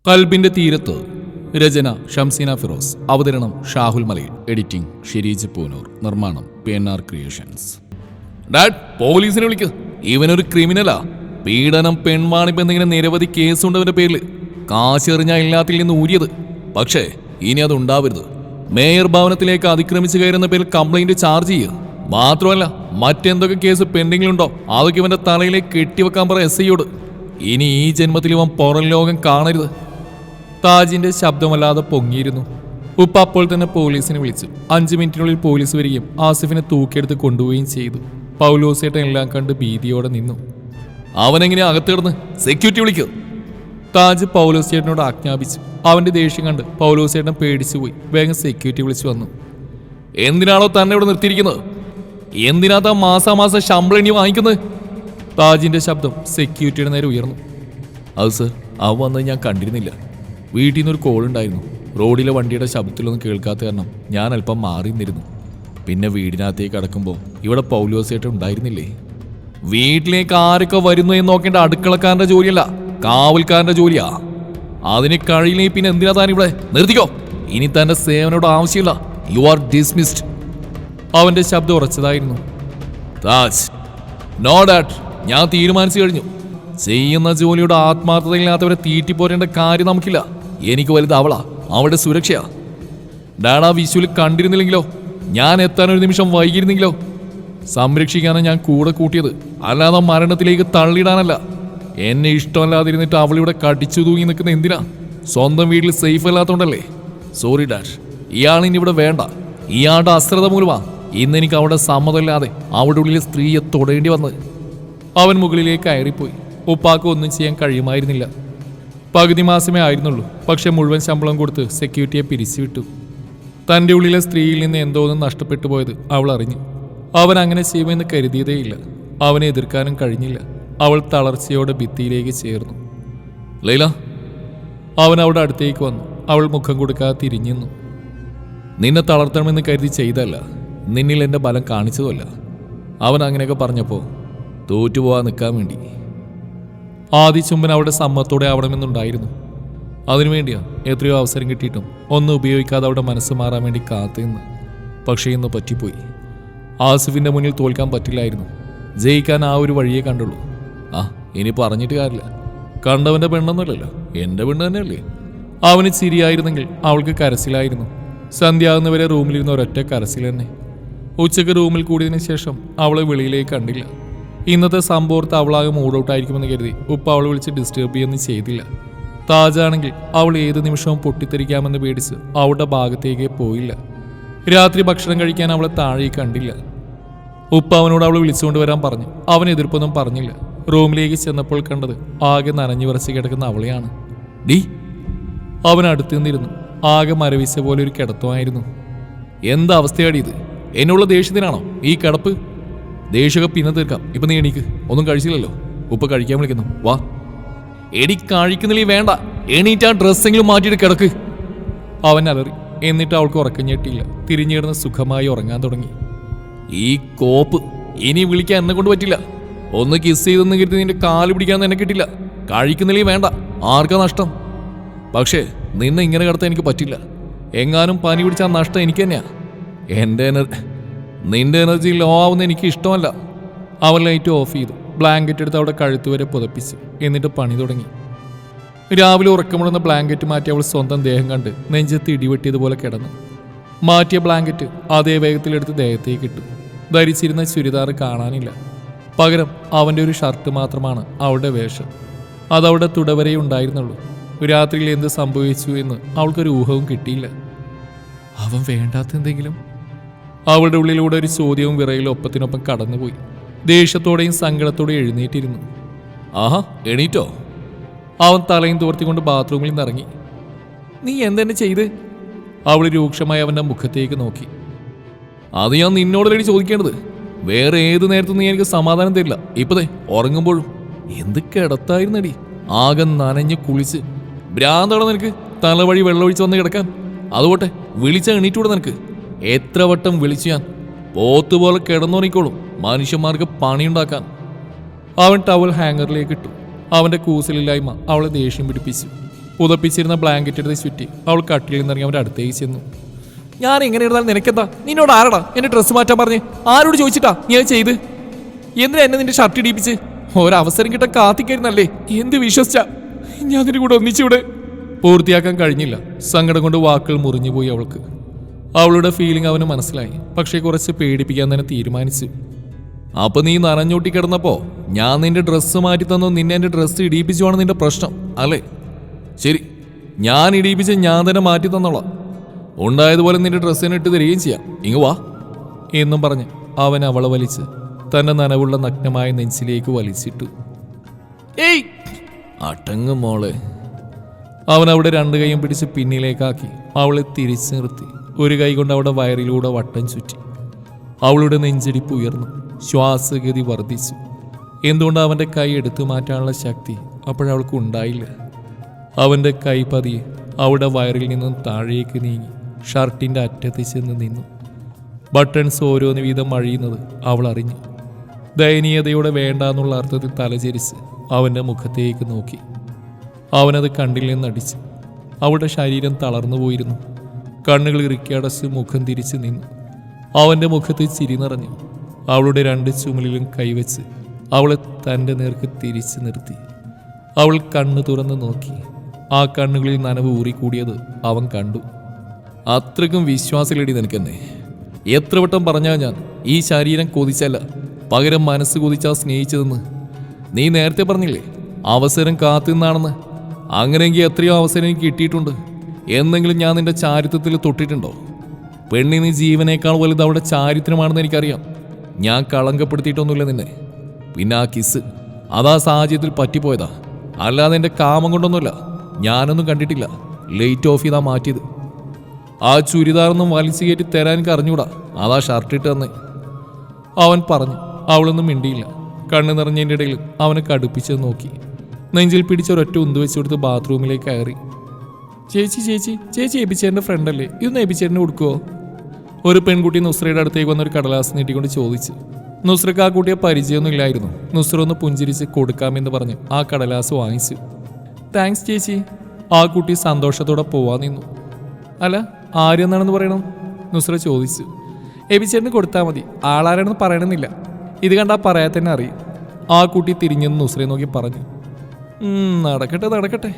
കൽബിന്റെ തീരത്ത്. രചന ഷംസീന ഫിറോസ്. അവതരണം ഷാഹുൽ മലയിൽ. എഡിറ്റിംഗ് ഷിരീജ് പൂനൂർ. നിർമ്മാണം PNR ക്രിയേഷൻസ്. ഡാഡ്, പോലീസിനെ വിളിക്ക്. ഇവനൊരു ക്രിമിനലാ. പീഡനം, പെൺവാണിപ്പ് എന്നിങ്ങനെ നിരവധി കേസുണ്ട് അവന്റെ പേരിൽ. കാശെറിഞ്ഞ എല്ലാത്തിൽ നിന്ന് ഊരിയത്. പക്ഷേ ഇനി അതുണ്ടാവരുത്. മേയർ ഭവനത്തിലേക്ക് അതിക്രമിച്ചു കയറുന്ന പേരിൽ കംപ്ലൈന്റ് ചാർജ് ചെയ്യുക. മാത്രമല്ല, മറ്റെന്തൊക്കെ കേസ് പെൻഡിങ്ങിലുണ്ടോ അതൊക്കെ ഇവന്റെ തലയിലേക്ക് കെട്ടിവെക്കാൻ പറ SIയോട്. ഇനി ഈ ജന്മത്തിൽ ഇവൻ പുറം ലോകം കാണരുത്. താജിന്റെ ശബ്ദമല്ലാതെ പൊങ്ങിയിരുന്നു. ഉപ്പ അപ്പോൾ തന്നെ പോലീസിനെ വിളിച്ചു. 5 മിനിറ്റിനുള്ളിൽ പോലീസ് വരികയും ആസിഫിനെ തൂക്കിയെടുത്ത് കൊണ്ടുപോവുകയും ചെയ്തു. പൗലോസേട്ടൻ എല്ലാം കണ്ട് ഭീതിയോടെ നിന്നു. അവനെങ്ങനെ അകത്ത് കിടന്ന്? സെക്യൂരിറ്റി വിളിക്കൂ. താജ് പൗലോസേട്ടനോട് ആജ്ഞാപിച്ചു. അവന്റെ ദേഷ്യം കണ്ട് പൗലോസേട്ടൻ പേടിച്ചുപോയി. വേഗം സെക്യൂരിറ്റി വിളിച്ചു വന്നു. എന്തിനാണോ തന്നെ ഇവിടെ നിർത്തിയിരിക്കുന്നത്? എന്തിനാ താൻ മാസാമാസം ശമ്പളം ഇനി വാങ്ങിക്കുന്നത്? താജിന്റെ ശബ്ദം സെക്യൂരിറ്റിയുടെ നേരെ ഉയർന്നു. അത് സർ, അവൻ വന്നത് ഞാൻ കണ്ടിരുന്നില്ല. വീട്ടിൽ നിന്നൊരു കോൾ ഉണ്ടായിരുന്നു. റോഡിലെ വണ്ടിയുടെ ശബ്ദത്തിലൊന്നും കേൾക്കാത്ത കാരണം ഞാൻ അല്പം മാറി നിന്നിരുന്നു. പിന്നെ വീടിനകത്തേക്ക് കടക്കുമ്പോൾ ഇവിടെ പൗലോസേട്ടൻ ഉണ്ടായിരുന്നില്ലേ. വീട്ടിലേക്ക് ആരൊക്കെ വരുന്നു എന്ന് നോക്കേണ്ട അടുക്കളക്കാരന്റെ ജോലിയല്ല, കാവൽക്കാരന്റെ ജോലിയാ. അതിന് കഴിയില്ലേ പിന്നെ എന്തിനാ താൻ ഇവിടെ? നിർത്തിക്കോ. ഇനി തന്റെ സേവനോട് ആവശ്യമില്ല. You are dismissed. അവന്റെ ശബ്ദം ഉറച്ചതായിരുന്നു. താജ്, നോ ഡാഡ്, ഞാൻ തീരുമാനിച്ചു കഴിഞ്ഞു. ചെയ്യുന്ന ജോലിയുടെ ആത്മാർത്ഥതയില്ലാത്തവരെ തീറ്റിപ്പോരേണ്ട കാര്യം നമുക്കില്ല. എനിക്ക് വലുത് അവളാ, അവളുടെ സുരക്ഷയാ. ഡാഡാ വിഷുവിൽ കണ്ടിരുന്നില്ലെങ്കിലോ? ഞാൻ എത്താനൊരു നിമിഷം വൈകിയിരുന്നെങ്കിലോ? സംരക്ഷിക്കാനാണ് ഞാൻ കൂടെ കൂട്ടിയത്, അല്ലാതെ മരണത്തിലേക്ക് തള്ളിയിടാനല്ല. എന്നെ ഇഷ്ടമല്ലാതിരുന്നിട്ട് അവളിവിടെ കടിച്ചു തൂങ്ങി നിൽക്കുന്ന എന്തിനാ? സ്വന്തം വീട്ടിൽ സേഫ് അല്ലാത്തതുകൊണ്ടല്ലേ? സോറി ഡാഡ്, ഇയാളിനി ഇവിടെ വേണ്ട. ഇയാളുടെ അശ്രദ്ധ മൂലമാ ഇന്നെനിക്ക് അവളുടെ സമ്മതമില്ലാതെ അവളുടെ ഉള്ളിലെ സ്ത്രീയെ തൊടേണ്ടി വന്നത്. അവൻ മുകളിലേക്ക് കയറിപ്പോയി. ഉപ്പാക്ക് ഒന്നും ചെയ്യാൻ കഴിയുമായിരുന്നില്ല. പകുതി മാസമേ ആയിരുന്നുള്ളൂ. പക്ഷെ മുഴുവൻ ശമ്പളം കൊടുത്ത് സെക്യൂരിറ്റിയെ പിരിച്ചുവിട്ടു. തൻ്റെ ഉള്ളിലെ സ്ത്രീയിൽ നിന്ന് എന്തോന്നും നഷ്ടപ്പെട്ടു പോയത് അവൾ അറിഞ്ഞു. അവൻ അങ്ങനെ ചെയ്യുമെന്ന് കരുതിയതേയില്ല. അവനെ എതിർക്കാനും കഴിഞ്ഞില്ല. അവൾ തളർച്ചയോടെ ഭിത്തിയിലേക്ക് ചേർന്നു. ലൈല. അവൻ അവളുടെ അടുത്തേക്ക് വന്നു. അവൾ മുഖം കൊടുക്കാതെ തിരിഞ്ഞു. നിന്നെ തളർത്തണമെന്ന് കരുതി ചെയ്തല്ല, നിന്നിൽ എൻ്റെ ബലം കാണിച്ചതുമല്ല. അവൻ അങ്ങനെയൊക്കെ പറഞ്ഞപ്പോൾ തോറ്റുപോകാൻ നിൽക്കാൻ വേണ്ടി. ആദ്യ ചുംബൻ അവളുടെ സമ്മതത്തോടെ ആവണമെന്നുണ്ടായിരുന്നു. അതിനുവേണ്ടിയാ എത്രയോ അവസരം കിട്ടിയിട്ടും ഒന്നും ഉപയോഗിക്കാതെ അവളുടെ മനസ്സ് മാറാൻ വേണ്ടി കാത്തുനിന്ന്. പക്ഷേ ഇന്ന് പറ്റിപ്പോയി. ആസിഫിൻ്റെ മുന്നിൽ തോൽക്കാൻ പറ്റില്ലായിരുന്നു. ജയിക്കാൻ ആ ഒരു വഴിയേ കണ്ടുള്ളൂ. ഇനി പറഞ്ഞിട്ട് കാര്യമില്ല. കണ്ടവൻ്റെ പെണ്ണൊന്നുമല്ലല്ലോ, എൻ്റെ പെണ്ണ് തന്നെയല്ലേ. അവന് ചിരിയായിരുന്നെങ്കിൽ അവൾക്ക് കരച്ചിലായിരുന്നു. സന്ധ്യയാകുന്നവരെ റൂമിലിരുന്ന ഒരൊറ്റ കരച്ചിൽ തന്നെ. ഉച്ചയ്ക്ക് റൂമിൽ കൂടിയതിനു ശേഷം അവളെ വെളിയിലേക്ക് കണ്ടില്ല. ഇന്നത്തെ സംഭവത്ത് അവളാകെ മൂഡൌട്ടായിരിക്കുമെന്ന് കരുതി ഉപ്പ അവളെ വിളിച്ച് ഡിസ്റ്റർബ് ചെയ്യുകയൊന്നും ചെയ്തില്ല. താജാണെങ്കിൽ അവൾ ഏത് നിമിഷവും പൊട്ടിത്തെറിക്കാമെന്ന് പേടിച്ച് അവളുടെ ഭാഗത്തേക്ക് പോയില്ല. രാത്രി ഭക്ഷണം കഴിക്കാൻ അവളെ താഴെ കണ്ടില്ല. ഉപ്പ അവനോട് അവളെ വിളിച്ചുകൊണ്ട് വരാൻ പറഞ്ഞു. അവൻ എതിർപ്പൊന്നും പറഞ്ഞില്ല. റൂമിലേക്ക് ചെന്നപ്പോൾ കണ്ടത് ആകെ നനഞ്ഞു വിറച്ച് കിടക്കുന്ന അവളെയാണ്. ഡി, അവൻ അടുത്ത് നിന്നിരുന്നു. ആകെ മരവിച്ച പോലെ ഒരു കിടത്തമായിരുന്നു. എന്താ അവസ്ഥയാടി ഇത്? എന്നുള്ള ദേഷ്യത്തിനാണോ ഈ കിടപ്പ്? ദേഷ്യമൊക്കെ പിന്നെ തീർക്കാം. ഇപ്പം നീ എണീക്ക്. ഒന്നും കഴിച്ചില്ലല്ലോ. ഉപ്പ കഴിക്കാൻ വിളിക്കുന്നു. വാ. എടി, കഴിക്കുന്നില്ലേ? വേണ്ട, എണീറ്റ് ആ ഡ്രസ്സെങ്കിലും മാറ്റിയിട്ട് കിടക്ക്. അവൻ അലറി. എന്നിട്ട് അവൾക്ക് ഉറക്കം ഞെട്ടിയില്ല. തിരിഞ്ഞു കിടന്ന് സുഖമായി ഉറങ്ങാൻ തുടങ്ങി. ഈ കോപ്പ് ഇനി വിളിക്കാൻ എന്നെ കൊണ്ട് പറ്റില്ല. ഒന്ന് കിസ് ചെയ്തെന്ന് കരുതി നിന്റെ കാല് പിടിക്കാമെന്ന് എന്നെ കിട്ടില്ല. കഴിക്കുന്നില്ലേ? വേണ്ട, ആർക്കാ നഷ്ടം? പക്ഷേ നിന്നെ ഇങ്ങനെ കിടത്താൻ എനിക്ക് പറ്റില്ല. എങ്ങാനും പനി പിടിച്ചാൽ നഷ്ടം എനിക്ക് തന്നെയാ. നിന്റെ എനർജി ലോ ആവുന്ന എനിക്ക് ഇഷ്ടമല്ല. അവൻ ലൈറ്റ് ഓഫ് ചെയ്തു. ബ്ലാങ്കറ്റ് എടുത്ത് അവിടെ കഴുത്ത് വരെ പുതപ്പിച്ചു. എന്നിട്ട് പണി തുടങ്ങി. രാവിലെ ഉറക്കമുടുന്ന ബ്ലാങ്കറ്റ് മാറ്റി അവൾ സ്വന്തം ദേഹം കണ്ട് നെഞ്ചത്ത് ഇടിവെട്ടിയതുപോലെ കിടന്നു. മാറ്റിയ ബ്ലാങ്കറ്റ് അതേ വേഗത്തിലെടുത്ത് ദേഹത്തേക്ക് ഇട്ടു. ധരിച്ചിരുന്ന ചുരിദാർ കാണാനില്ല. പകരം അവൻ്റെ ഒരു ഷർട്ട് മാത്രമാണ് അവളുടെ വേഷം. അതവിടെ തുടവരെ ഉണ്ടായിരുന്നുള്ളൂ. രാത്രിയിൽ എന്ത് സംഭവിച്ചു എന്ന് അവൾക്കൊരു ഊഹവും കിട്ടിയില്ല. അവൻ വേണ്ടാത്ത എന്തെങ്കിലും? അവളുടെ ഉള്ളിലൂടെ ഒരു ചോദ്യവും വിറയിലും ഒപ്പത്തിനൊപ്പം കടന്നുപോയി. ദേഷ്യത്തോടെയും സങ്കടത്തോടെയും എഴുന്നേറ്റിരുന്നു. ആഹാ, എണീറ്റോ? അവൻ തലയും തോർത്തിക്കൊണ്ട് ബാത്റൂമിൽ നിന്ന് ഇറങ്ങി. നീ എന്തെന്നെ ചെയ്ത്? അവൾ രൂക്ഷമായി അവൻ്റെ മുഖത്തേക്ക് നോക്കി. അത് ഞാൻ നിന്നോടല്ലേ ചോദിക്കേണ്ടത്. വേറെ ഏത് നേരത്തും നീ എനിക്ക് സമാധാനം തരില്ല. ഇപ്പതേ ഉറങ്ങുമ്പോഴും എന്ത് കിടത്തായിരുന്നടി. ആകെ നനഞ്ഞ് കുളിച്ച് ഭ്രാന്താണ് നിനക്ക്. തലവഴി വെള്ളമൊഴിച്ച് വന്ന് കിടക്കാൻ. അതുപോട്ടെ, വിളിച്ച എണീറ്റൂടെ നിനക്ക്? എത്ര വട്ടം വിളിച്ചു ഞാൻ? പോത്തുപോലെ കിടന്നുറങ്ങിക്കോളും മനുഷ്യന്മാർക്ക് പണിയുണ്ടാക്കാൻ. അവൻ ടവൽ ഹാങ്ങറിലേക്ക് ഇട്ടു. അവൻ്റെ കൂസലില്ലായ്മ അവളെ ദേഷ്യം പിടിപ്പിച്ചു. പുതപ്പിച്ചിരുന്ന ബ്ലാങ്കറ്റ് എടുത്ത് ചുറ്റി അവൾ കട്ടിലിൽ നിന്നിറങ്ങി അവൻ്റെ അടുത്തേക്ക് ചെന്നു. ഞാൻ എങ്ങനെ ഇരുന്നാലും നിനക്കെന്താ? നിന്നോട് ആരടാ എന്റെ ഡ്രസ്സ് മാറ്റാൻ പറഞ്ഞ്? ആരോട് ചോദിച്ചിട്ടാ നീ അത് ചെയ്ത്? എന്തിനാ എന്നെ നിന്റെ ഷർട്ട് ഇടിപ്പിച്ച്? ഒരവസരം കിട്ടാൻ കാത്തിക്കായിരുന്നല്ലേ? എന്ത് വിശ്വസിച്ചാ ഞാൻ അതിന്റെ കൂടെ ഒന്നിച്ചൂടെ? പൂർത്തിയാക്കാൻ കഴിഞ്ഞില്ല. സങ്കടം കൊണ്ട് വാക്കുകൾ മുറിഞ്ഞുപോയി അവൾക്ക്. അവളുടെ ഫീലിംഗ് അവന് മനസ്സിലായി. പക്ഷേ കുറച്ച് പേടിപ്പിക്കാൻ തന്നെ തീരുമാനിച്ചു. അപ്പൊ നീ നനഞ്ഞൂട്ടി കിടന്നപ്പോ ഞാൻ നിന്റെ ഡ്രസ്സ് മാറ്റി തന്നോ നിന്നെ എന്റെ ഡ്രസ്സ് ഇടിയിപ്പിച്ചുവാണ് നിന്റെ പ്രശ്നം അല്ലേ? ശരി, ഞാൻ ഇടിയിപ്പിച്ച് ഞാൻ തന്നെ മാറ്റി തന്നോളാം. ഉണ്ടായതുപോലെ നിന്റെ ഡ്രസ്സിനെ ഇട്ട് തരികയും ചെയ്യാം. ഇങ്ങ് വാ എന്നും പറഞ്ഞ് അവൻ അവളെ വലിച്ച് തന്റെ നനവുള്ള നഗ്നമായ നെഞ്ചിലേക്ക് വലിച്ചിട്ടു. ഏയ് അടങ്ങ് മോളെ. അവൻ അവിടെ രണ്ടു കൈയും പിടിച്ച് പിന്നിലേക്കാക്കി അവളെ തിരിച്ചു നിർത്തി ഒരു കൈ കൊണ്ട് അവളുടെ വയറിലൂടെ വട്ടം ചുറ്റി. അവളുടെ നെഞ്ചിടിപ്പ് ഉയർന്നു, ശ്വാസഗതി വർദ്ധിച്ചു. എന്തുകൊണ്ട് അവൻ്റെ കൈ എടുത്തു മാറ്റാനുള്ള ശക്തി അപ്പോഴവൾക്ക് ഉണ്ടായില്ല. അവൻ്റെ കൈ പതിയെ അവളുടെ വയറിൽ നിന്നും താഴേക്ക് നീങ്ങി ഷർട്ടിൻ്റെ അറ്റത്ത് ചെന്ന് നിന്നു. ബട്ടൺസ് ഓരോന്ന് വീതം അഴിയുന്നത് അവൾ അറിഞ്ഞു. ദയനീയതയോടെ വേണ്ടാന്നുള്ള അർത്ഥത്തിൽ തലചരിച്ച് അവൻ്റെ മുഖത്തേക്ക് നോക്കി. അവനത് കണ്ണിൽ നിന്നടിച്ചു. അവളുടെ ശരീരം തളർന്നു പോയിരുന്നു. കണ്ണുകൾ ഇറുക്കിയടച്ച് മുഖം തിരിച്ചു നിന്നു. അവൻ്റെ മുഖത്ത് ചിരി നിറഞ്ഞു. അവളുടെ രണ്ട് ചുമലിലും കൈവച്ച് അവളെ തൻ്റെ നേർക്ക് തിരിച്ചു നിർത്തി. അവൾ കണ്ണ് തുറന്ന് നോക്കി. ആ കണ്ണുകളിൽ നനവ് ഊറിക്കൂടിയത് അവൻ കണ്ടു. അത്രയ്ക്കും വിശ്വാസമില്ലടി നിനക്കെന്നെ. എത്ര വട്ടം പറഞ്ഞാൽ ഞാൻ ഈ ശരീരം കൊതിച്ചല്ല, പകരം മനസ്സ് കൊതിച്ചാ സ്നേഹിച്ചതെന്ന്. നീ നേരത്തെ പറഞ്ഞില്ലേ അവസരം കാത്തുനിന്നാണെന്ന്. അങ്ങനെയെങ്കിൽ എത്രയോ അവസരം എനിക്ക് കിട്ടിയിട്ടുണ്ട്. എന്നെങ്കിലും ഞാൻ നിന്റെ ചാരിത്രത്തിൽ തൊട്ടിട്ടുണ്ടോ? പെണ്ണിന് ജീവനേക്കാൾ വലുത് അവളുടെ ചാരിത്രമാണെന്ന് എനിക്കറിയാം. ഞാൻ കളങ്കപ്പെടുത്തിയിട്ടൊന്നുമില്ല നിന്നെ. പിന്നെ ആ കിസ്, അതാ സാഹചര്യത്തിൽ പറ്റിപ്പോയതാ, അല്ലാതെ എൻ്റെ കാമം കൊണ്ടൊന്നുമില്ല. ഞാനൊന്നും കണ്ടിട്ടില്ല. ലൈറ്റ് ഓഫ് ചെയ്താ മാറ്റിയത്. ആ ചുരിദാറൊന്നും വലിച്ചു കയറ്റി തരാൻ എനിക്ക് അറിഞ്ഞൂടാ, അതാ ഷർട്ടിട്ട് തന്നെ അവൻ പറഞ്ഞു. അവളൊന്നും മിണ്ടിയില്ല. കണ്ണു നിറഞ്ഞതിൻ്റെ ഇടയിൽ അവനെ കടുപ്പിച്ച് നോക്കി. നെഞ്ചിൽ പിടിച്ചൊരൊറ്റ ഉന്ത് വെച്ച് കൊടുത്ത് ബാത്റൂമിലേക്ക് കയറി. ചേച്ചി ചേച്ചി ചേച്ചി എബിച്ചേട്ടൻ്റെ ഫ്രണ്ടല്ലേ, ഇതൊന്ന് എബിച്ചേട്ടന് കൊടുക്കുവോ? ഒരു പെൺകുട്ടി നുസ്രയുടെ അടുത്തേക്ക് വന്നൊരു കടലാസ് നീട്ടിക്കൊണ്ട് ചോദിച്ചു. നുസ്രക്ക് ആ കുട്ടിയെ പരിചയമൊന്നും ഇല്ലായിരുന്നു. നുസ്ര ഒന്ന് പുഞ്ചിരിച്ച് കൊടുക്കാമെന്ന് പറഞ്ഞ് ആ കടലാസ് വാങ്ങിച്ചു. താങ്ക്സ് ചേച്ചി. ആ കുട്ടി സന്തോഷത്തോടെ പോവാൻ നിന്നു. അല്ല, ആരെന്നാണെന്ന് പറയണം? നുസ്ര ചോദിച്ചു. എബിച്ചേട്ടന് കൊടുത്താൽ മതി, ആളാരാണെന്ന് പറയണമെന്നില്ല. ഇത് കണ്ടാൽ പറയാൻ തന്നെ അറിയും. ആ കുട്ടി തിരിഞ്ഞെന്ന് നുസ്രയെ നോക്കി പറഞ്ഞു. നടക്കട്ടെ നടക്കട്ടെ.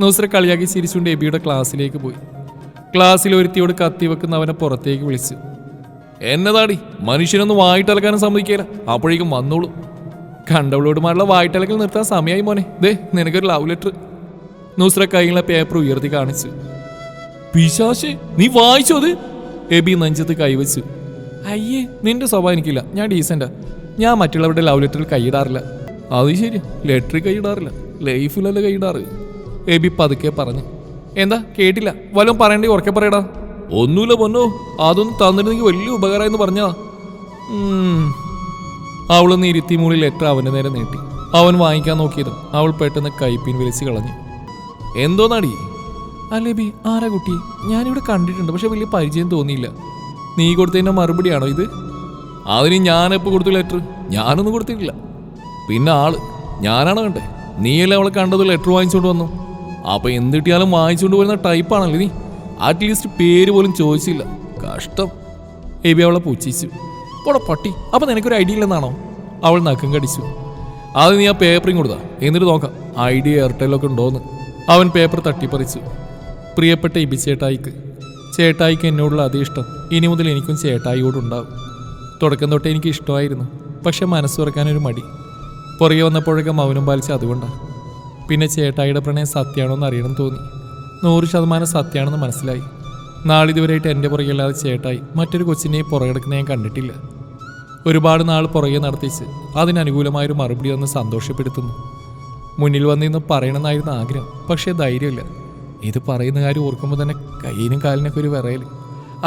നുസ്ര കളിയാക്കി ചിരിച്ചുകൊണ്ട് എബിയുടെ ക്ലാസ്സിലേക്ക് പോയി. ക്ലാസ്സിൽ ഒരുത്തിയോട് കത്തി വെക്കുന്ന അവനെ പുറത്തേക്ക് വിളിച്ചു. എന്നതാടി, മനുഷ്യനൊന്നും വായിട്ടലക്കാനും സമ്മതിക്കില്ല, അപ്പോഴേക്കും വന്നോളൂ. കണ്ടവളോടുമാരുള്ള വായിട്ടലക്കൽ നിർത്താൻ സമയമായി മോനെ. ദേ നിനക്കൊരു ലവ് ലെറ്റർ. നുസ്ര കൈയിലുള്ള പേപ്പർ ഉയർത്തി കാണിച്ചു. പിശാശേ, നീ വായിച്ചോ അത്? എബി നെഞ്ചത്ത് കൈവച്ചു. അയ്യേ, നിന്റെ സ്വഭാവം എനിക്കില്ല, ഞാൻ ഡീസൻ്റാ. ഞാൻ മറ്റുള്ളവരുടെ ലവ് ലെറ്ററിൽ കൈയിടാറില്ല. അത് ശരി, ലെറ്ററിൽ കൈയിടാറില്ല, ലൈഫിലല്ല കൈയിടാറ്. എബി പതുക്കെ പറഞ്ഞു. എന്താ കേട്ടില്ല? വല്ലതും പറയണ്ടേ ഉറക്കെ പറയടാ. ഒന്നുമില്ല പൊന്നോ, അതൊന്നും തന്നിരുന്നെങ്കിൽ വലിയ ഉപകാരമെന്ന് പറഞ്ഞാ. അവളൊന്ന് ഇരുത്തിമൂളിൽ ലെറ്റർ അവൻ്റെ നേരെ നീട്ടി. അവൻ വാങ്ങിക്കാൻ നോക്കിയതും അവൾ പെട്ടെന്ന് കൈപ്പിൻ വലിച്ച് കളഞ്ഞു. എന്തോന്നാടി? അല്ലേ ബി, ആരാ കുട്ടി? ഞാനിവിടെ കണ്ടിട്ടുണ്ട്, പക്ഷെ വലിയ പരിചയം തോന്നിയില്ല. നീ കൊടുത്തതിൻ്റെ മറുപടിയാണോ ഇത്? അതിന് ഞാനെപ്പോൾ കൊടുത്തു ലെറ്റർ? ഞാനൊന്നും കൊടുത്തിട്ടില്ല. പിന്നെ ആള് ഞാനാണ് കണ്ടേ. നീയല്ലേ അവളെ കണ്ടത് ലെറ്റർ വാങ്ങിച്ചുകൊണ്ട് വന്നു. അപ്പം എന്ത് കിട്ടിയാലും വാങ്ങിച്ചുകൊണ്ട് വരുന്ന ടൈപ്പാണല്ലേ നീ. അറ്റ്ലീസ്റ്റ് പേര് പോലും ചോദിച്ചില്ല. കഷ്ടം. എബി അവളെ പുച്ഛിച്ചു. പോടെ പട്ടി, അപ്പം നിനക്കൊരു ഐഡിയ ഇല്ലെന്നാണോ? അവൾ നഖം കടിച്ചു. അത് നീ ആ പേപ്പറിങ് കൊടുത്താ, എന്നിട്ട് നോക്കാം ഐഡിയ എയർടെല്ലൊക്കെ ഉണ്ടോയെന്ന്. അവൻ പേപ്പർ തട്ടിപ്പറിച്ചു. പ്രിയപ്പെട്ട എബി ചേട്ടായിക്ക്, ചേട്ടായിക്ക് എന്നോടുള്ള അതേ ഇഷ്ടം ഇനി മുതൽ എനിക്കും ചേട്ടായിയോടുണ്ടാവും. തുടക്കം തൊട്ടേ എനിക്ക് ഇഷ്ടമായിരുന്നു, പക്ഷെ മനസ്സ് തുറക്കാനൊരു മടി. പുറകെ വന്നപ്പോഴൊക്കെ മൗനം പാലിച്ച് അതുകൊണ്ടാണ്. പിന്നെ ചേട്ടായിയുടെ പ്രണയം സത്യമാണോ എന്ന് അറിയണം തോന്നി. 100% സത്യമാണെന്ന് മനസ്സിലായി. നാളിതുവരെയായിട്ട് എൻ്റെ പുറകെയല്ലാതെ ചേട്ടായി മറ്റൊരു കൊച്ചിനെയും പുറകെടുക്കുന്ന ഞാൻ കണ്ടിട്ടില്ല. ഒരുപാട് നാൾ പുറകെ നടത്തിച്ച് അതിനനുകൂലമായൊരു മറുപടി വന്ന് സന്തോഷപ്പെടുത്തുന്നു. മുന്നിൽ വന്നിന്ന് പറയണമെന്നായിരുന്നു ആഗ്രഹം, പക്ഷേ ധൈര്യമില്ല. ഇത് പറയുന്ന കാര്യം ഓർക്കുമ്പോൾ തന്നെ കയ്യിനും കാലിനൊക്കെ ഒരു വിറയൽ.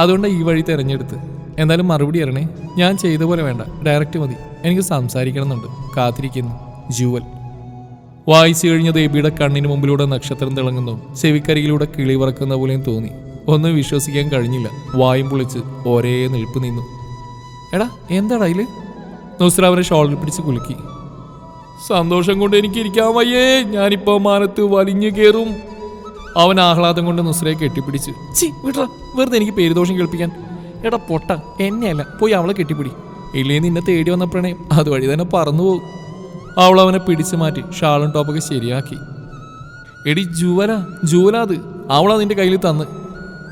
അതുകൊണ്ട് ഈ വഴി തിരഞ്ഞെടുത്ത്. എന്തായാലും മറുപടി അറിയണേ. ഞാൻ ചെയ്ത പോലെ വേണ്ട, ഡയറക്റ്റ് മതി. എനിക്ക് സംസാരിക്കണമെന്നുണ്ട്. കാത്തിരിക്കുന്നു, ജൂവൽ. വായിച്ചു കഴിഞ്ഞത് എബിയുടെ കണ്ണിന് മുമ്പിലൂടെ നക്ഷത്രം തിളങ്ങുന്നു, ചെവിക്കരിയിലൂടെ കിളി പറക്കുന്ന പോലെയും തോന്നി. ഒന്നും വിശ്വസിക്കാൻ കഴിഞ്ഞില്ല. വായും പൊളിച്ച് ഒരേ നിൽപ്പ് നിന്നു. എടാ എന്താടാ ഇതില്? നുസ്ര അവരെ ഷോൾഡർ പിടിച്ച് കുലുക്കി. സന്തോഷം കൊണ്ട് എനിക്ക് ഇരിക്കാൻ വയ്യേ, ഞാനിപ്പോ മാനത്ത് വലിഞ്ഞു കയറും. അവൻ ആഹ്ലാദം കൊണ്ട് നുസ്രയെ കെട്ടിപ്പിടിച്ചു. വിട്ര, വെറുതെ എനിക്ക് പേരുദോഷം കേൾപ്പിക്കാൻ. എടാ പൊട്ട, എന്നെയല്ല, പോയി അവളെ കെട്ടിപ്പിടി. ഇല്ലേ നിന്നെ തേടി വന്ന പ്രണയം അതുവഴി തന്നെ പറന്നു പോകും. അവൾ അവനെ പിടിച്ചു മാറ്റി ഷാളും ടോപ്പൊക്കെ ശരിയാക്കി. എടി ജുവല അത് അവളാ നിന്റെ കയ്യിൽ തന്ന്.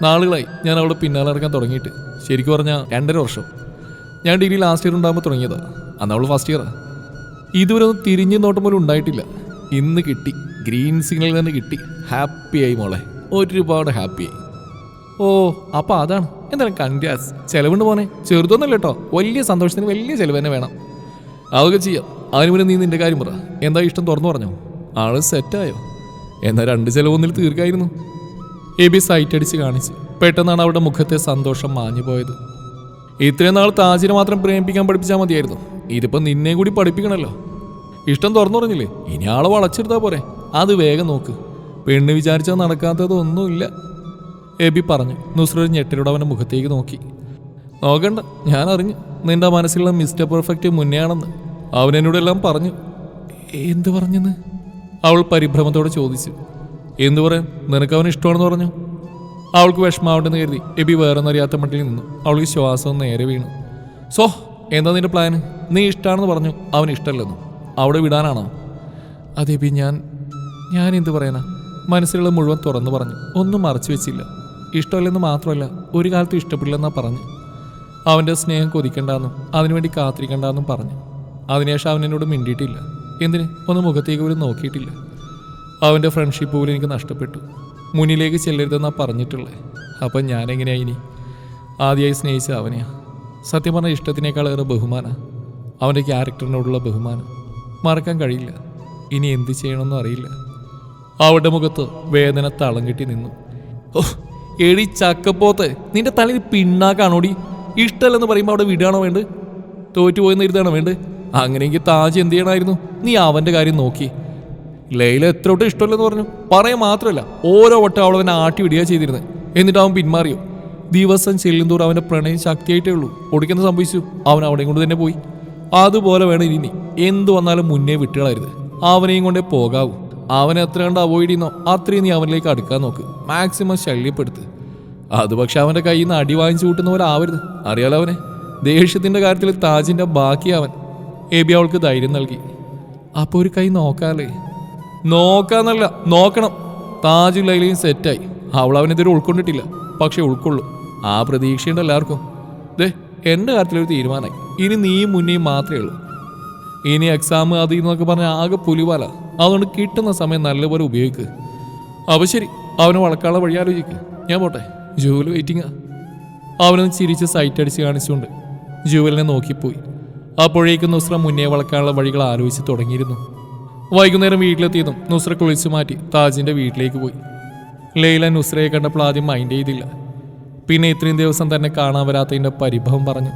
നാളുകളായി ഞാൻ അവളുടെ പിന്നാലെ നടക്കാൻ തുടങ്ങിയിട്ട്. ശരിക്കും പറഞ്ഞാൽ 2.5 വർഷം. ഞാൻ ഡിഗ്രി ലാസ്റ്റ് ഇയർ ഉണ്ടാകുമ്പോൾ തുടങ്ങിയതാ. അന്ന് അവൾ ഫസ്റ്റ് ഇയറാ. ഇതുവരെ ഒന്നും തിരിഞ്ഞു നോട്ടം പോലും ഉണ്ടായിട്ടില്ല. ഇന്ന് കിട്ടി, ഗ്രീൻ സിഗ്നൽ തന്നെ കിട്ടി. ഹാപ്പിയായി മോളെ, ഒരുപാട് ഹാപ്പിയായി. ഓ അപ്പം അതാണ്. എന്തായാലും കൺഗ്രാറ്റ്സ്. ചിലവുണ്ട് പോനെ, ചെറുതൊന്നല്ല കേട്ടോ. വലിയ സന്തോഷത്തിന് വലിയ ചിലവ് തന്നെ വേണം. അതൊക്കെ ചെയ്യാം. അതിന് മുന്നേ നീ നിന്റെ കാര്യം പറ. എന്താ ഇഷ്ടം തുറന്നു പറഞ്ഞോ? ആള് സെറ്റായോ? എന്നാൽ 2 ചിലവൊന്നിൽ തീർക്കായിരുന്നു. എബി സൈറ്റ് അടിച്ച് കാണിച്ചു. പെട്ടെന്നാണ് അവളുടെ മുഖത്തെ സന്തോഷം മാഞ്ഞു പോയത്. ഇത്രയും നാൾ താജിനെ മാത്രം പ്രേമിപ്പിക്കാൻ പഠിപ്പിച്ചാൽ മതിയായിരുന്നു. ഇതിപ്പോൾ നിന്നെ കൂടി പഠിപ്പിക്കണല്ലോ. ഇഷ്ടം തുറന്നു പറഞ്ഞില്ലേ, ഇനി ആളെ വളച്ചെടുത്താൽ പോരെ. അത് വേഗം നോക്ക്. പെണ്ണ് വിചാരിച്ചാൽ നടക്കാത്തതൊന്നുമില്ല, എബി പറഞ്ഞു. നുസ്ര ഒരു ഞെട്ടലോടെ അവൻ്റെ മുഖത്തേക്ക് നോക്കി. നോക്കണ്ട, ഞാൻ അറിഞ്ഞു നിന്റെ മനസ്സിലുള്ള മിസ്റ്റർ പെർഫെക്റ്റ് മുന്നെയാണെന്ന്. അവനെന്നോടെല്ലാം പറഞ്ഞു. എന്ത് പറഞ്ഞെന്ന് അവൾ പരിഭ്രമത്തോടെ ചോദിച്ചു. എന്തു പറയാൻ, നിനക്ക് അവൻ ഇഷ്ടമാണെന്ന് പറഞ്ഞു. അവൾക്ക് വിഷമാവണ്ടെന്ന് കരുതി എബി വേറൊന്നറിയാത്ത മട്ടിൽ നിന്നു. അവൾക്ക് ശ്വാസം നേരെ വീണു. സോ എന്താ നിന്റെ പ്ലാന്? നീ ഇഷ്ടമാണെന്ന് പറഞ്ഞു, അവൻ ഇഷ്ടമല്ലെന്നു. അവിടെ വിടാനാണോ? അതെ ബി, ഞാൻ എന്ത് പറയാനാ? മനസ്സിലുള്ള മുഴുവൻ തുറന്നു പറഞ്ഞു. ഒന്നും മറച്ചു വെച്ചില്ല. ഇഷ്ടമല്ലെന്ന് മാത്രമല്ല, ഒരു കാലത്തും ഇഷ്ടപ്പെടില്ലെന്നാ പറഞ്ഞു. അവൻ്റെ സ്നേഹം കൊതിക്കണ്ടെന്നും അതിനുവേണ്ടി കാത്തിരിക്കണ്ടെന്നും പറഞ്ഞു. അതിനുശേഷം അവൻ എന്നോട് മിണ്ടിയിട്ടില്ല. എന്തിന്? ഒന്ന് മുഖത്തേക്ക് പോലും നോക്കിയിട്ടില്ല. അവൻ്റെ ഫ്രണ്ട്ഷിപ്പ് പോലും എനിക്ക് നഷ്ടപ്പെട്ടു. മുന്നിലേക്ക് ചെല്ലരുതെന്നാ പറഞ്ഞിട്ടുള്ളത്. അപ്പം ഞാനെങ്ങനെയാ ഇനി? ആദ്യമായി സ്നേഹിച്ച അവനെയാ. സത്യം പറഞ്ഞ ഇഷ്ടത്തിനേക്കാളേറെ ബഹുമാനമാണ്. അവൻ്റെ ക്യാരക്ടറിനോടുള്ള ബഹുമാനം മറക്കാൻ കഴിയില്ല. ഇനി എന്ത് ചെയ്യണമെന്നും അറിയില്ല. അവളുടെ മുഖത്ത് വേദന തളം കെട്ടി നിന്നു. ഓ എടി ചക്കപ്പോത്ത്, നിന്റെ തലയിൽ പിണ്ണാക്കാണോടി? ഇഷ്ടമല്ലെന്ന് പറയുമ്പോൾ അവിടെ വിടുകയാണോ വേണ്ടത്? തോറ്റുപോയെന്ന് ഇരുതാണോ വേണ്ടത്? അങ്ങനെയെങ്കിൽ താജ് എന്ത് ചെയ്യണമായിരുന്നു? നീ അവൻ്റെ കാര്യം നോക്കി. ലൈല എത്ര വട്ടം ഇഷ്ടമല്ലെന്ന് പറഞ്ഞു. പറയാൻ മാത്രമല്ല, ഓരോ വട്ടം അവളവനെ ആട്ടി വിടുക ചെയ്തിരുന്നത്. എന്നിട്ട് അവൻ പിന്മാറിയോ? ദിവസം ചെല്ലുന്തോറും അവൻ്റെ പ്രണയം ശക്തിയായിട്ടേ ഉള്ളൂ. ഒടുക്കുന്ന സംഭവിച്ചു, അവൻ അവിടെയും കൊണ്ട് തന്നെ പോയി. അതുപോലെ വേണം ഇനി എന്തു വന്നാലും മുന്നേ വിട്ടുകളരുത്. അവനെയും കൊണ്ടേ പോകാവൂ. അവനെ എത്ര കണ്ട് അവോയ്ഡ് ചെയ്യുന്നോ അത്രയും നീ അവനിലേക്ക് അടുക്കാൻ നോക്ക്. മാക്സിമം ശല്യപ്പെടുത്ത്. അത് പക്ഷെ അവൻ്റെ കയ്യിൽ നിന്ന് അടി വാങ്ങിച്ചു കൂട്ടുന്ന പോലെ ആവരുത്. അറിയാലോ അവനെ. ദേഷ്യത്തിൻ്റെ കാര്യത്തിൽ താജിൻ്റെ ബാക്കി അവൻ. എബി അവൾക്ക് ധൈര്യം നൽകി. അപ്പോൾ ഒരു കൈ നോക്കാല്ലേ? നോക്കാന്നല്ല, നോക്കണം. താജും ലൈലയും സെറ്റായി. അവൾ അവനെതിരെ ഉൾക്കൊണ്ടിട്ടില്ല, പക്ഷെ ഉൾക്കൊള്ളും. ആ പ്രതീക്ഷയുണ്ട് എല്ലാവർക്കും. എൻ്റെ കാര്യത്തിലൊരു തീരുമാനമായി. ഇനി നീയും മുന്നേയും മാത്രമേ ഉള്ളൂ. ഇനി എക്സാം അത് എന്നൊക്കെ പറഞ്ഞാൽ ആകെ പുലിവാല. അതുകൊണ്ട് കിട്ടുന്ന സമയം നല്ലപോലെ ഉപയോഗിക്കുക. അപ്പോൾ ശരി, അവന് വളക്കാനുള്ള വഴി ആലോചിക്കുക. ഞാൻ പോട്ടെ, ജൂവൽ വെയിറ്റിംഗാ. അവനൊന്ന് ചിരിച്ച് സൈറ്റ് അടിച്ച് കാണിച്ചുകൊണ്ട് ജൂവലിനെ നോക്കിപ്പോയി. അപ്പോഴേക്കും നുസ്ര മുന്നേ വളക്കാനുള്ള വഴികൾ ആലോചിച്ച് തുടങ്ങിയിരുന്നു. വൈകുന്നേരം വീട്ടിലെത്തിയതും നുസ്ര കുളിച്ചു മാറ്റി താജിൻ്റെ വീട്ടിലേക്ക് പോയി. ലൈല നുസ്രയെ കണ്ടപ്പോൾ ആദ്യം മൈൻഡ് ചെയ്തില്ല. പിന്നെ ഇത്രയും ദിവസം തന്നെ കാണാൻ വരാത്തതിൻ്റെ പരിഭവം പറഞ്ഞു.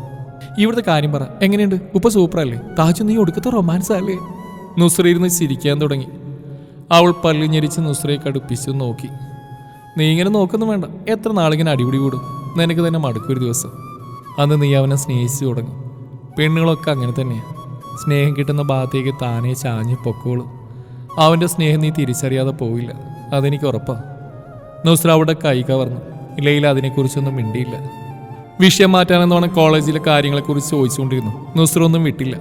ഇവിടുത്തെ കാര്യം പറ, എങ്ങനെയുണ്ട്? ഉപ്പ സൂപ്പറല്ലേ? താജു നീ ഒടുക്കത്തെ റൊമാൻസ് അല്ലേ? നുസ്ര ഇരുന്ന് ചിരിക്കാൻ തുടങ്ങി. അവൾ പല്ല് ഞെരിച്ച് നുസ്രയെ കടുപ്പിച്ചു നോക്കി. നീ ഇങ്ങനെ നോക്കൊന്നും വേണ്ട. എത്ര നാളിങ്ങനെ അടിപിടി കൂടും? നിനക്ക് തന്നെ മടുക്കൊരു ദിവസം. അന്ന് നീ അവനെ സ്നേഹിച്ചു തുടങ്ങും. പെണ്ണുങ്ങളൊക്കെ അങ്ങനെ തന്നെയാണ്. സ്നേഹം കിട്ടുന്ന ഭാഗത്തേക്ക് താനേ ചാഞ്ഞ് പൊക്കോളും. അവൻ്റെ സ്നേഹം നീ തിരിച്ചറിയാതെ പോവില്ല, അതെനിക്ക് ഉറപ്പാണ്. നുസ്ര അവിടെ കൈ കവർന്നു. ലൈല അതിനെക്കുറിച്ചൊന്നും മിണ്ടിയില്ല. വിഷയം മാറ്റാനെന്നോണം കോളേജിലെ കാര്യങ്ങളെക്കുറിച്ച് ചോദിച്ചുകൊണ്ടിരുന്നു. നുസ്ര ഒന്നും വിട്ടില്ല.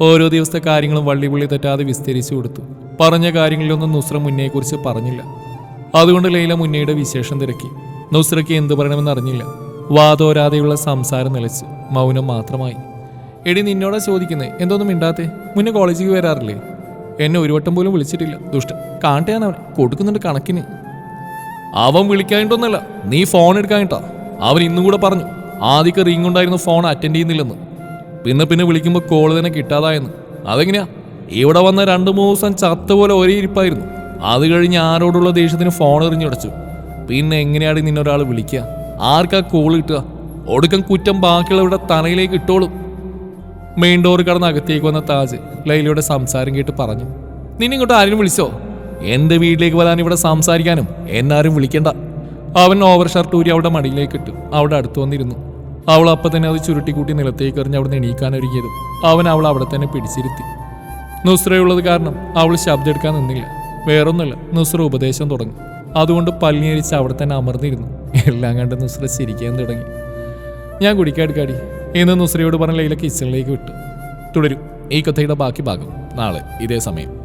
ഓരോ ദിവസത്തെ കാര്യങ്ങളും വള്ളിപുള്ളി തെറ്റാതെ വിസ്തരിച്ചു കൊടുത്തു. പറഞ്ഞ കാര്യങ്ങളിലൊന്നും നുസ്ര മുന്നേയെക്കുറിച്ച് പറഞ്ഞില്ല. അതുകൊണ്ട് ലൈല മുന്നയുടെ വിശേഷം തിരക്കി. നുസ്രയ്ക്ക് എന്ത് പറയണമെന്ന് അറിഞ്ഞില്ല. വാതോരാതെയുള്ള സംസാരം നിലച്ചു. മൗനം മാത്രമായി. എടി നിന്നോടാ ചോദിക്കുന്നേ, എന്തോന്നും മിണ്ടാത്തേ? മുന്നേ കോളേജിൽ വരാറില്ലേ? എന്നെ ഒരു വട്ടം പോലും വിളിച്ചിട്ടില്ല. ദുഷ്ട കാണട്ടെ, ഞാൻ അവനെ കൊടുക്കുന്നുണ്ട് കണക്കിന്. അവൻ വിളിക്കാനിട്ടൊന്നല്ല, നീ ഫോൺ എടുക്കാനിട്ടാ. അവൻ ഇന്നും കൂടെ പറഞ്ഞു ആദ്യമൊക്കെ റിംഗ് ഉണ്ടായിരുന്നു, ഫോൺ അറ്റൻഡ് ചെയ്യുന്നില്ലെന്ന്. പിന്നെ വിളിക്കുമ്പോൾ കോള് തന്നെ കിട്ടാതായെന്ന്. അതെങ്ങനെയാ? ഇവിടെ വന്ന 2-3 ദിവസം ചത്തുപോലെ ഒരേ ഇരിപ്പായിരുന്നു. അത് കഴിഞ്ഞ് ആരോടുള്ള ദേഷ്യത്തിന് ഫോൺ എറിഞ്ഞുടച്ചു. പിന്നെ എങ്ങനെയാണ് നിന്നൊരാൾ വിളിക്കുക? ആർക്കാ കോള് കിട്ടുക? ഒടുക്കം കുറ്റം ബാക്കിയുള്ളവരുടെ തലയിലേക്ക് ഇട്ടോളും. മെയിൻ ഡോർ കടന്ന് അകത്തേക്ക് വന്ന താജ് ലൈലയുടെ സംസാരം കേട്ട് പറഞ്ഞു. നിന്നിങ്ങോട്ട് ആരും വിളിച്ചോ? എൻ്റെ വീട്ടിലേക്ക് വരാൻ ഇവിടെ സംസാരിക്കാനും എന്നാരും വിളിക്കണ്ട. അവൻ ഓവർ ഷർട്ട് ഊരി അവളുടെ മടിയിലേക്ക് ഇട്ടു. അവിടെ അടുത്ത് വന്നിരുന്നു. അവൾ അപ്പം തന്നെ അത് ചുരുട്ടിക്കൂട്ടി നിലത്തേക്ക് എറിഞ്ഞ് അവിടെ നിന്ന് എണീക്കാനൊരുങ്ങിയതും അവൻ അവൾ അവിടെ തന്നെ പിടിച്ചിരുത്തി. നുസ്രയുള്ളത് കാരണം അവൾ ശബ്ദം എടുക്കാൻ നിന്നില്ല. വേറൊന്നുമല്ല, നുസ്ര ഉപദേശം തുടങ്ങി. അതുകൊണ്ട് പല്ലിയരിച്ച് അവിടെ തന്നെ അമർന്നിരുന്നു. എല്ലാം കണ്ട് നുസ്ര ചിരിക്കാൻ തുടങ്ങി. ഞാൻ കുടിക്കാടുക്കാടി എന്ന് നുസ്രയോട് പറഞ്ഞ ലൈല കിച്ചണിലേക്ക് വിട്ടു. തുടരും ഈ കഥയുടെ ബാക്കി ഭാഗം നാളെ ഇതേ സമയം.